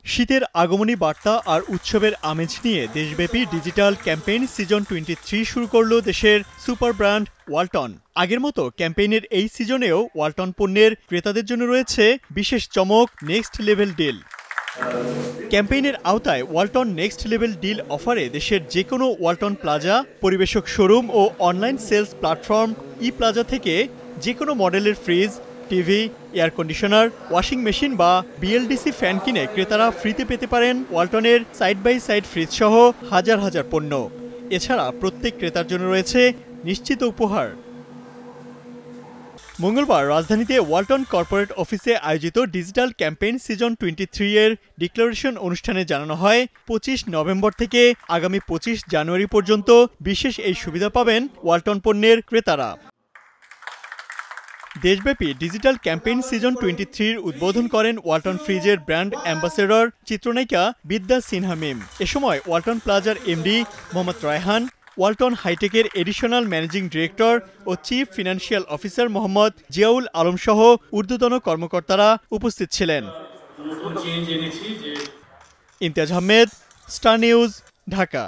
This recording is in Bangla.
শীতের আগমনী বার্তা আর উৎসবের আমেজ নিয়ে দেশব্যাপী ডিজিটাল ক্যাম্পেইন সিজন 23 শুরু করল দেশের সুপার ব্র্যান্ড ওয়ালটন। আগের মতো ক্যাম্পেইনের এই সিজনেও ওয়ালটন পণ্যের ক্রেতাদের জন্য রয়েছে বিশেষ চমক, নেক্সট লেভেল ডিল। ক্যাম্পেইনের আওতায় ওয়ালটন নেক্সট লেভেল ডিল অফারে দেশের যে কোনো ওয়ালটন প্লাজা, পরিবেশক শোরুম ও অনলাইন সেলস প্ল্যাটফর্ম ই প্লাজা থেকে যে কোনো মডেলের fridge, TV, air conditioner, washing machine বা বিএলডিসি ফ্যান কিনে ক্রেতারা ফ্রিতে পেতে পারেন ওয়ালটনের সাইড বাই সাইড ফ্রিজ সহ হাজার হাজার পণ্য। এছাড়া প্রত্যেক ক্রেতার জন্য রয়েছে নিশ্চিত উপহার। মঙ্গলবার রাজধানীতে ওয়ালটন কর্পোরেট অফিসে আয়োজিত ডিজিটাল ক্যাম্পেইন সিজন 23 এর ডিক্লারেশন অনুষ্ঠানে জানানো হয়, 25 নভেম্বর থেকে আগামী 25 জানুয়ারি পর্যন্ত বিশেষ এই সুবিধা পাবেন ওয়ালটন পণ্যের ক্রেতারা। দেশব্যাপী ডিজিটাল ক্যাম্পেইন সিজন 23 উদ্বোধন করেন ওয়ালটন ফ্রিজের ব্র্যান্ড অ্যাম্বাসেডর চিত্রনায়িকা বিদ্যা সিনহা মিম। এ সময় ওয়ালটন প্লাজার এমডি মোহাম্মদ রায়হান, ওয়ালটন হাইটেকের এডিশনাল ম্যানেজিং ডিরেক্টর ও chief financial officer Mohammad Ziaul Alam সহ ঊর্ধ্বতন কর্মকর্তারা উপস্থিত ছিলেন। Imtiaz Ahmed, star news, Dhaka.